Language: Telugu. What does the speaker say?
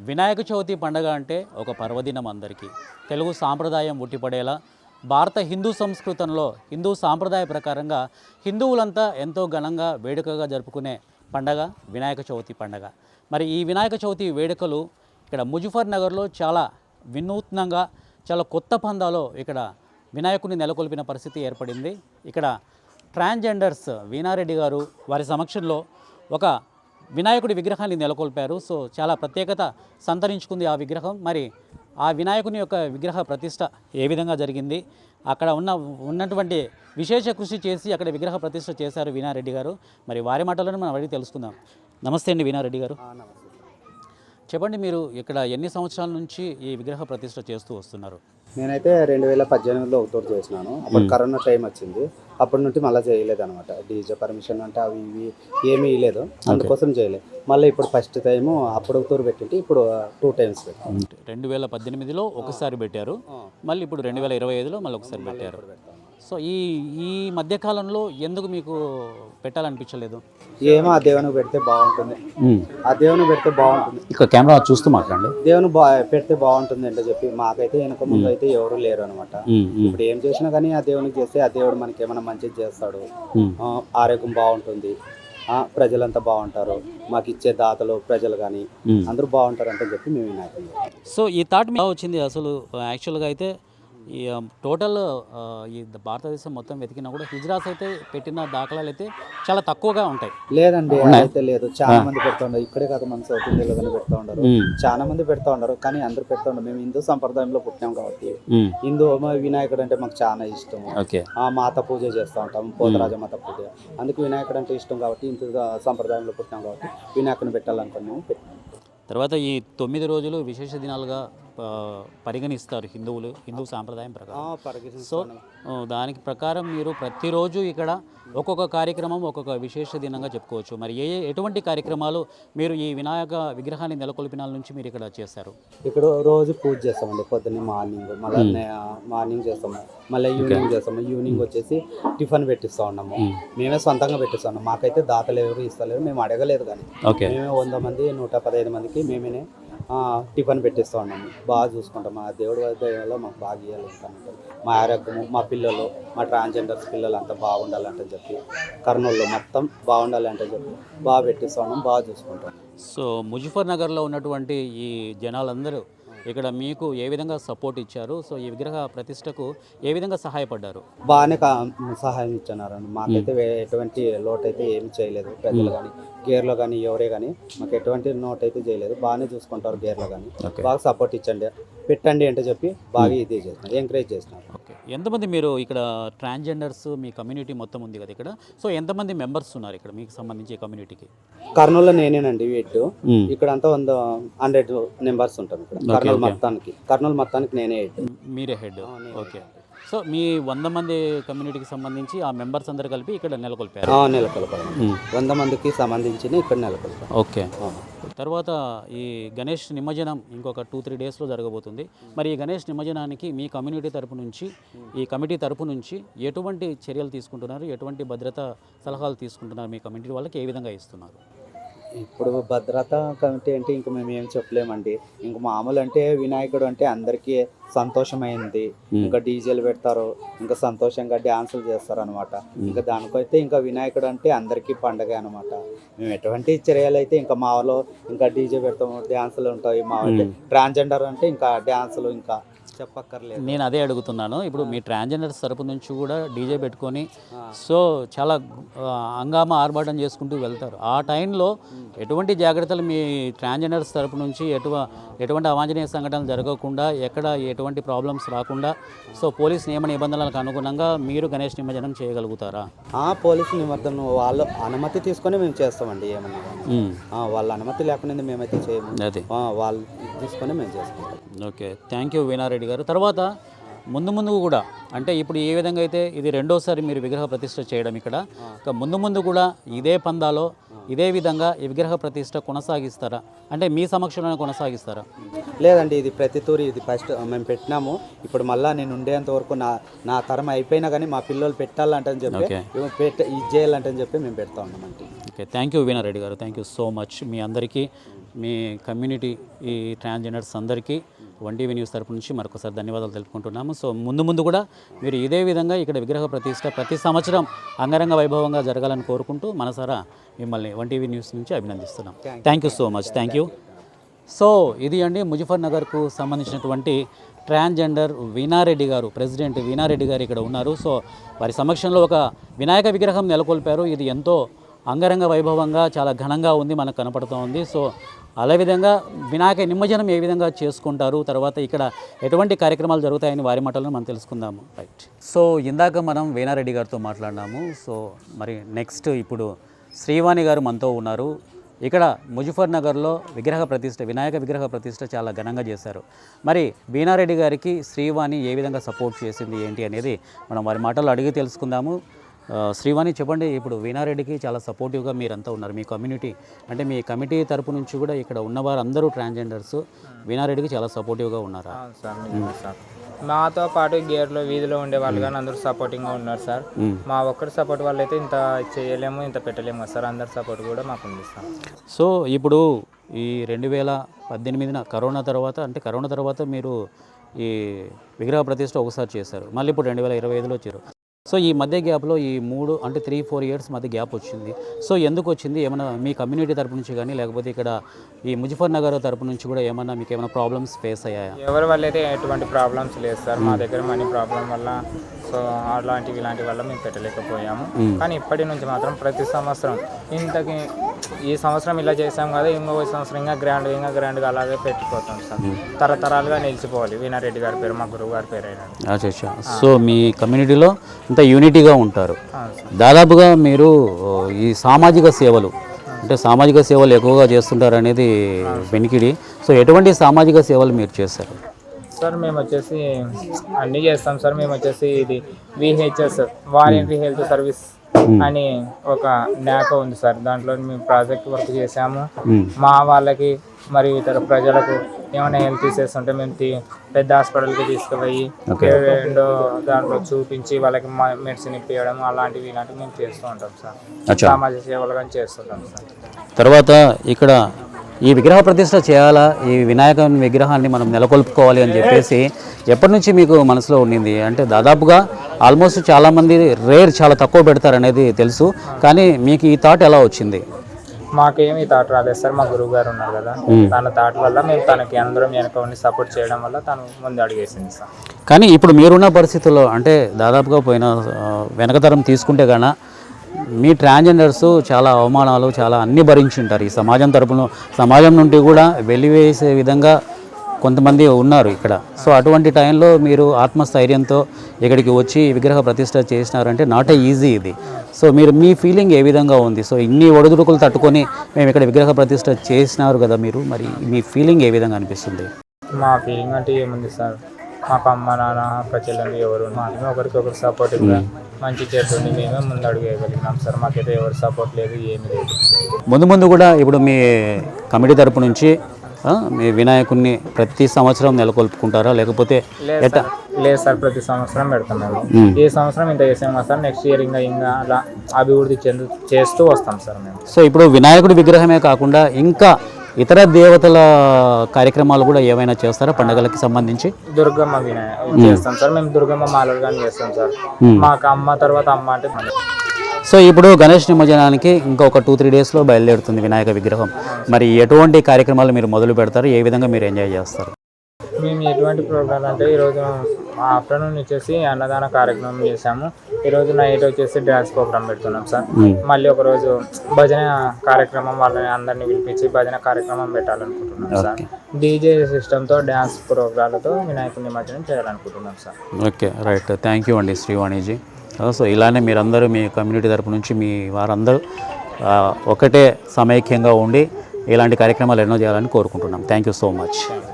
వినాయక చవితి పండగ అంటే ఒక పర్వదినం అందరికీ. తెలుగు సాంప్రదాయం ఉట్టిపడేలా భారత హిందూ సంస్కృతంలో హిందూ సాంప్రదాయ ప్రకారంగా హిందువులంతా ఎంతో ఘనంగా వేడుకగా జరుపుకునే పండగ వినాయక చవితి పండగ. మరి ఈ వినాయక చవితి వేడుకలు ఇక్కడ ముజఫర్ నగర్లో చాలా వినూత్నంగా చాలా కొత్త పందాలో ఇక్కడ వినాయకుని నెలకొల్పిన పరిస్థితి ఏర్పడింది. ఇక్కడ ట్రాన్స్జెండర్స్ వీణారెడ్డి గారు వారి సమక్షంలో ఒక వినాయకుడి విగ్రహాన్ని నెలకొల్పారు. సో చాలా ప్రత్యేకత సంతరించుకుంది ఆ విగ్రహం. మరి ఆ వినాయకుని యొక్క విగ్రహ ప్రతిష్ట ఏ విధంగా జరిగింది, అక్కడ ఉన్నటువంటి విశేష కృషి చేసి అక్కడ విగ్రహ ప్రతిష్ట చేశారు వీణారెడ్డి గారు. మరి వారి మాటలను మనం అడిగి తెలుసుకుందాం. నమస్తే అండి వీణారెడ్డి గారు. చెప్పండి, మీరు ఇక్కడ ఎన్ని సంవత్సరాల నుంచి ఈ విగ్రహ ప్రతిష్ట చేస్తూ వస్తున్నారు? నేనైతే 2018లో ఒకటోటి చేసినాను. అప్పుడు కరోనా టైం వచ్చింది. అప్పటి నుండి మళ్ళీ చేయలేదు అనమాట. డీజే పర్మిషన్ అంటే అవి ఇవి ఏమీ ఇవ్వలేదు, అందుకోసం చేయలేదు. మళ్ళీ ఇప్పుడు ఫస్ట్ టైము అప్పుడు ఒకటూరు పెట్టింటి, ఇప్పుడు 2 times పెట్టాను. 2018లో ఒకసారి పెట్టారు, మళ్ళీ ఇప్పుడు 2025లో మళ్ళీ ఒకసారి పెట్టారు. సో ఈ మధ్యకాలంలో ఎందుకు మీకు పెట్టాలనిపించలేదు? ఏమో ఆ దేవునికి పెడితే బాగుంటుంది, ఆ దేవునికి పెడితే బాగుంటుంది, ఇక్కడ కెమెరా చూస్తూ మాట్లాడండి. దేవుని పెడితే బాగుంటుంది అంటే చెప్పి మాకైతే వెనక ముందు అయితే ఎవరు లేరు అనమాట. ఇప్పుడు ఏం చేసినా కానీ ఆ దేవునికి చేస్తే ఆ దేవుడు మనకి ఏమైనా మంచిది చేస్తాడు, ఆరోగ్యం బాగుంటుంది, ప్రజలంతా బాగుంటారు, మాకు ఇచ్చే దాతలు ప్రజలు కానీ అందరూ బాగుంటారు అంటే చెప్పి మేము వినాయకుడు. సో ఈ థాట్ మీద వచ్చింది అసలు యాక్చువల్గా అయితే ఈ టోటల్ ఈ భారతదేశం మొత్తం వెతికినా కూడా హిజ్రాస్ అయితే పెట్టిన దాఖలాలు అయితే చాలా తక్కువగా ఉంటాయి. లేదండి, అయితే లేదు, చాలా మంది పెడతా ఉండరు. ఇక్కడే కాదు, మన సౌత్ ఇండియాలో కానీ పెడతా ఉండరు, చాలా మంది పెడతా ఉండరు. కానీ అందరూ పెడతా ఉండరు. మేము హిందూ సంప్రదాయంలో పుట్టాం కాబట్టి హిందూ వినాయకుడు అంటే మాకు చాలా ఇష్టం. మాత పూజ చేస్తూ ఉంటాం, పోతరాజ మాత పూజ. అందుకు వినాయకుడు అంటే ఇష్టం కాబట్టి హిందూ సంప్రదాయంలో పుట్టాం కాబట్టి వినాయకుడిని పెట్టాలనుకుని మేము పెట్టాం. తర్వాత ఈ 9 రోజులు విశేష దినాలుగా పరిగణిస్తారు హిందువులు, హిందూ సాంప్రదాయం ప్రకారం. సో దానికి ప్రకారం మీరు ప్రతిరోజు ఇక్కడ ఒక్కొక్క కార్యక్రమం ఒక్కొక్క విశేష దినంగా చెప్పుకోవచ్చు. మరి ఎటువంటి కార్యక్రమాలు మీరు ఈ వినాయక విగ్రహాన్ని నెలకొల్పినాల నుంచి మీరు ఇక్కడ చేస్తారు? ఇక్కడ రోజు పూజ చేస్తామండి. పొద్దున్నే మళ్ళీ మార్నింగ్ చేస్తాము, మళ్ళీ ఈవినింగ్ చేస్తాము. ఈవినింగ్ వచ్చేసి టిఫిన్ పెట్టిస్తూ ఉన్నాము, మేమే సొంతంగా పెట్టిస్తున్నాం. మాకైతే దాతలు ఎవరు ఇస్తలేరు, మేము అడగలేదు. కానీ మేమే 100 మంది 115 మందికి మేమే టిఫిన్ పెట్టిస్తూ ఉన్నాము. బాగా చూసుకుంటాం. మా దేవుడి వల్ల మాకు బాగా ఇవ్వాలి, మా ఆరోగ్యము, మా పిల్లలు, మా ట్రాన్స్జెండర్స్ పిల్లలు అంతా బాగుండాలంటే చెప్పి, కర్నూలులో మొత్తం బాగుండాలంటే చెప్పి బాగా పెట్టిస్తూ ఉన్నాం, బాగా చూసుకుంటాం. సో ముజఫర్ నగర్లో ఉన్నటువంటి ఈ జనాలందరూ ఇక్కడ మీకు ఏ విధంగా సపోర్ట్ ఇచ్చారు? సో ఈ విగ్రహ ప్రతిష్టకు ఏ విధంగా సహాయపడ్డారు? బాగానే సహాయం ఇచ్చున్నారు. మాకైతే ఎటువంటి లోటు అయితే ఏమి చేయలేదు. ప్రజలు కానీ గేర్లో కానీ ఎవరే కానీ మాకు ఎటువంటి నోట్ అయితే చేయలేదు. బాగానే చూసుకుంటారు. గేర్లో కానీ బాగా సపోర్ట్ ఇచ్చండి, పెట్టండి అంటే చెప్పి బాగా ఇది చేస్తున్నారు, ఎంకరేజ్ చేస్తున్నారు. ఓకే, ఎంతమంది మీరు ఇక్కడ ట్రాన్స్జెండర్స్ మీ కమ్యూనిటీ మొత్తం ఉంది కదా ఇక్కడ, సో ఎంతమంది మెంబర్స్ ఉన్నారు ఇక్కడ మీకు సంబంధించి కమ్యూనిటీకి? కర్నూలులో నేనేనండి హెడ్. ఇక్కడ అంతా 100 మెంబర్స్ ఉంటాం. ఇక్కడ కర్నూలు మొత్తానికి నేనే హెడ్. మీరే హెడ్. ఓకే, సో మీ 100 మంది కమ్యూనిటీకి సంబంధించి ఆ మెంబర్స్ అందరు కలిపి ఇక్కడ నెలకొల్పారు? నెలకొల్పారు. 100 మందికి సంబంధించి ఇక్కడ నెలకొల్పారు. ఓకే, తర్వాత ఈ గణేష్ నిమజ్జనం ఇంకొక 2-3 డేస్లో జరగబోతుంది. మరి ఈ గణేష్ నిమజ్జనానికి మీ కమ్యూనిటీ తరపు నుంచి, ఈ కమిటీ తరపు నుంచి ఎటువంటి చర్యలు తీసుకుంటున్నారు, ఎటువంటి భద్రతా సలహాలు తీసుకుంటున్నారు, మీ కమ్యూనిటీ వాళ్ళకి ఏ విధంగా ఇస్తున్నారు? ఇప్పుడు భద్రతా కమిటీ అంటే ఇంక మేము ఏం చెప్పలేమండి. ఇంక మామూలు అంటే వినాయకుడు అంటే అందరికీ సంతోషమైంది. ఇంకా డీజేలు పెడతారు, ఇంకా సంతోషంగా డ్యాన్సులు చేస్తారు అనమాట. ఇంకా దానికైతే ఇంకా వినాయకుడు అంటే అందరికీ పండగ అనమాట. మేము ఎటువంటి చర్యలు అయితే ఇంకా మా వాళ్ళు ఇంకా డీజే పెడతాము, డ్యాన్సులు ఉంటాయి. మా వాళ్ళు ట్రాన్స్జెండర్ అంటే ఇంకా డ్యాన్సులు ఇంకా చెప్పక్కర్లేదు. నేను అదే అడుగుతున్నాను. ఇప్పుడు మీ ట్రాన్స్జెండర్స్ తరపు నుంచి కూడా డీజే పెట్టుకొని సో చాలా హంగామా ఆర్భాటం చేసుకుంటూ వెళ్తారు. ఆ టైంలో ఎటువంటి జాగ్రత్తలు మీ ట్రాన్స్జెండర్స్ తరపు నుంచి ఎటువంటి అవాంఛనీయ సంఘటనలు జరగకుండా, ఎక్కడ ఎటువంటి ప్రాబ్లమ్స్ రాకుండా సో పోలీస్ నియమ నిబంధనలకు అనుగుణంగా మీరు గణేష్ నిమజ్జనం చేయగలుగుతారా? పోలీసు నిమజ్జనం వాళ్ళు అనుమతి తీసుకొని మేము చేస్తామండి. ఏమన్నా వాళ్ళ అనుమతి లేకుండా మేమైతే చేయము. అదే వాళ్ళు తీసుకొని మేము చేసుకుంటాం. ఓకే, థ్యాంక్ యూ వీణారెడ్డి గారు. తర్వాత ముందు కూడా అంటే ఇప్పుడు ఏ విధంగా అయితే ఇది 2వసారి మీరు విగ్రహ ప్రతిష్ఠ చేయడం ఇక్కడ, ఇక ముందు కూడా ఇదే పందాలో ఇదే విధంగా ఈ విగ్రహ ప్రతిష్ఠ కొనసాగిస్తారా? అంటే మీ సమక్షంలోనే కొనసాగిస్తారా? లేదండి, ఇది ప్రతి తూరి ఇది ఫస్ట్ మేము పెట్టినాము. ఇప్పుడు మళ్ళీ నేను ఉండేంత వరకు నా తరం అయిపోయినా కానీ మా పిల్లలు పెట్టాలంటని చెప్పి ఇది చేయాలంటని చెప్పి మేము పెడతా ఉన్నామండి. ఓకే, థ్యాంక్ యూ వీణారెడ్డి గారు. Thank you so much. మీ అందరికీ మీ కమ్యూనిటీ ఈ ట్రాన్స్జెండర్స్ అందరికీ వన్టీవీ న్యూస్ తరపు నుంచి మరొకసారి ధన్యవాదాలు తెలుపుకుంటున్నాము. సో ముందు కూడా మీరు ఇదే విధంగా ఇక్కడ విగ్రహ ప్రతిష్ట ప్రతి సంవత్సరం అంగరంగ వైభవంగా జరగాలని కోరుకుంటూ మనసారా మిమ్మల్ని వన్టీవీ న్యూస్ నుంచి అభినందిస్తున్నాం. Thank you so much. Thank you. So ఇది అండి ముజఫర్నగర్కు సంబంధించినటువంటి ట్రాన్స్జెండర్ వీణారెడ్డి గారు, ప్రెసిడెంట్ వీణారెడ్డి గారు ఇక్కడ ఉన్నారు. సో వారి సమక్షంలో ఒక వినాయక విగ్రహం నెలకొల్పారు. ఇది ఎంతో అంగరంగ వైభవంగా చాలా ఘనంగా ఉంది, మనకు కనపడుతూ ఉంది. సో అదేవిధంగా వినాయక నిమజ్జనం ఏ విధంగా చేసుకుంటారు, తర్వాత ఇక్కడ ఎటువంటి కార్యక్రమాలు జరుగుతాయని వారి మాటలను మనం తెలుసుకుందాము. రైట్. సో ఇందాక మనం వీణారెడ్డి గారితో మాట్లాడినాము. సో మరి నెక్స్ట్ ఇప్పుడు శ్రీవాణి గారు మనతో ఉన్నారు. ఇక్కడ ముజఫర్నగర్లో వినాయక విగ్రహ ప్రతిష్ట చాలా ఘనంగా చేశారు. మరి వీణారెడ్డి గారికి శ్రీవాణి ఏ విధంగా సపోర్ట్ చేసింది ఏంటి అనేది మనం వారి మాటలు అడిగి తెలుసుకుందాము. శ్రీవాణి చెప్పండి, ఇప్పుడు వీణారెడ్డికి చాలా సపోర్టివ్గా మీరంతా ఉన్నారు, మీ కమ్యూనిటీ అంటే మీ కమిటీ తరపు నుంచి కూడా ఇక్కడ ఉన్నవారు అందరూ ట్రాన్స్జెండర్స్ వీణారెడ్డికి చాలా సపోర్టివ్గా ఉన్నారు. సార్ మాతో పాటు గేర్లో వీధిలో ఉండే వాళ్ళు కానీ అందరూ సపోర్టింగ్గా ఉన్నారు సార్. మా ఒక్కరి సపోర్ట్ వల్ల అయితే ఇంత చేయలేము, ఇంత పెట్టలేము కదా సార్. అందరి సపోర్ట్ కూడా మాకు ఉంది సార్. సో ఇప్పుడు ఈ 2018 కరోనా తర్వాత మీరు ఈ విగ్రహ ప్రతిష్ట ఒకసారి చేశారు, మళ్ళీ ఇప్పుడు 2025లో వచ్చారు. సో ఈ మధ్య గ్యాప్లో ఈ 3-4 ఇయర్స్ మధ్య గ్యాప్ వచ్చింది. సో ఎందుకు వచ్చింది? ఏమైనా మీ కమ్యూనిటీ తరపు నుంచి కానీ లేకపోతే ఇక్కడ ఈ ముజఫర్నగర్ తరపు నుంచి కూడా ఏమైనా మీకు ఏమైనా ప్రాబ్లమ్స్ ఫేస్ అయ్యాయా? ఎవరి వల్ల అయితే ఎటువంటి ప్రాబ్లమ్స్ లేదు సార్. మా దగ్గర మనీ ప్రాబ్లం వల్ల సో ఇలాంటి వల్ల మేము పెట్టలేకపోయాము. కానీ ఇప్పటి నుంచి మాత్రం ప్రతి సంవత్సరం ఈ సంవత్సరం ఇలా చేసాం కదా, ఇంకో సంవత్సరం ఇంకా గ్రాండ్గా అలాగే పెట్టిపోతాం సార్. తరతరాలుగా నిలిచిపోవాలి వీణారెడ్డి గారి పేరు, మా గురువు గారి పేరు అయినా. సో మీ కమ్యూనిటీలో అంత యూనిటీగా ఉంటారు. దాదాపుగా మీరు ఈ సామాజిక సేవలు ఎక్కువగా చేస్తుంటారు అనేది వెనికిడి. సో ఎటువంటి సామాజిక సేవలు మీరు చేస్తారు సార్? మేము వచ్చేసి అన్నీ చేస్తాం సార్. మేము వచ్చేసి ఇది VHS వాలంటరీ హెల్త్ సర్వీస్ అని ఒక న్యాక్ ఉంది సార్. దాంట్లో మేము ప్రాజెక్ట్ వర్క్ చేసాము. మా వాళ్ళకి మరియు ఇతర ప్రజలకు ఏమైనా హెల్త్ ఇష్యూస్ ఉంటే మేము పెద్ద హాస్పిటల్కి తీసుకుపోయి దాంట్లో చూపించి వాళ్ళకి మెడిసిన్ ఇప్పించడం ఇలాంటివి మేము చేస్తూ ఉంటాం సార్. సామాజిక సేవలు కానీ చేస్తుంటాం సార్. తర్వాత ఇక్కడ ఈ విగ్రహ ప్రతిష్ట చేయాలా, ఈ వినాయక విగ్రహాన్ని మనం నెలకొల్పుకోవాలి అని చెప్పేసి ఎప్పటి నుంచి మీకు మనసులో ఉండింది? అంటే దాదాపుగా ఆల్మోస్ట్ చాలామంది చాలా తక్కువ పెడతారు అనేది తెలుసు, కానీ మీకు ఈ థాట్ ఎలా వచ్చింది? మాకేమి థాట్ రాలేదు సార్. మా గురువు గారు ఉన్నారు కదా, తన థాట్ వల్ల మేము తనకి అందరం వెనక ఉండి సపోర్ట్ చేయడం వల్ల తను ముందు అడిగేసింది సార్. కానీ ఇప్పుడు మీరున్న పరిస్థితుల్లో అంటే దాదాపుగా వెనకతరం తీసుకుంటే కన్నా మీ ట్రాన్స్జెండర్స్ చాలా అవమానాలు అన్నీ భరించి ఉంటారు. ఈ సమాజం నుండి కూడా వెలివేసే విధంగా కొంతమంది ఉన్నారు ఇక్కడ. సో అటువంటి టైంలో మీరు ఆత్మస్థైర్యంతో ఇక్కడికి వచ్చి విగ్రహ ప్రతిష్ట చేసినారంటే నాట్ ఈజీ ఇది. సో మీ ఫీలింగ్ ఏ విధంగా ఉంది? సో ఇన్ని ఒడిదుడుకులు తట్టుకొని మేము ఇక్కడ విగ్రహ ప్రతిష్ట చేసినారు కదా మీరు, మరి మీ ఫీలింగ్ ఏ విధంగా అనిపిస్తుంది? మా ఫీలింగ్ అంటే ఏముంది సార్, మాకు అమ్మ నాన్న అక్క చెల్లెలు ఎవరు మాత్రమే ఒకరికొకరు సపోర్టివ్గా మంచి చేస్తుంది మేమే ముందు అడుగు వేయగలిగినాం సార్. మాకైతే ఎవరు సపోర్ట్ లేదు, ఏమీ లేదు. ముందు కూడా ఇప్పుడు మీ కమిటీ తరపు నుంచి మీ వినాయకుడిని ప్రతి సంవత్సరం నెలకొల్పుకుంటారా లేకపోతే లేదు సార్, ప్రతి సంవత్సరం పెడతాం మేము. ఈ సంవత్సరం ఇంత చేసాం సార్, నెక్స్ట్ ఇయర్ ఇంకా అలా అభివృద్ధి చేస్తూ వస్తాం సార్ మేము. సో ఇప్పుడు వినాయకుడి విగ్రహమే కాకుండా ఇంకా ఇతర దేవతల కార్యక్రమాలు కూడా ఏమైనా చేస్తారా పండుగలకి సంబంధించి? దుర్గమ్మ వినాయక చేస్తాం సార్ మేము. దుర్గమ్మ మాలలు కానీ చేస్తాం సార్. మాకు అమ్మ తర్వాత అమ్మ అంటే. సో ఇప్పుడు గణేష్ నిమజ్జనానికి ఇంకొక 2-3 డేస్లో బయలుదేరుతుంది వినాయక విగ్రహం. మరి ఎటువంటి కార్యక్రమాలు మీరు మొదలు పెడతారు, ఏ విధంగా మీరు ఎంజాయ్ చేస్తారు? మేము ఎటువంటి ప్రోగ్రామ్ అంటే ఈరోజు ఆఫ్టర్నూన్ వచ్చేసి అన్నదాన కార్యక్రమం చేసాము. ఈరోజు నైట్ వచ్చేసి డ్యాన్స్ ప్రోగ్రామ్ పెడుతున్నాం సార్. మళ్ళీ ఒకరోజు భజన కార్యక్రమం వాళ్ళని అందరినీ పిలిపించి భజన కార్యక్రమం పెట్టాలనుకుంటున్నాం సార్. DJ సిస్టమ్తో డ్యాన్స్ ప్రోగ్రాంలతో వినాయకుడి నిమజ్జనం చేయాలనుకుంటున్నాం sir. Okay, right. Thank you అండి శ్రీవాణిజీ. సో ఇలానే మీరందరూ మీ కమ్యూనిటీ తరపు నుంచి మీ వారందరూ ఒకటే సమైక్యంగా ఉండి ఇలాంటి కార్యక్రమాలు ఎన్నో చేయాలని కోరుకుంటున్నాం. Thank you so much.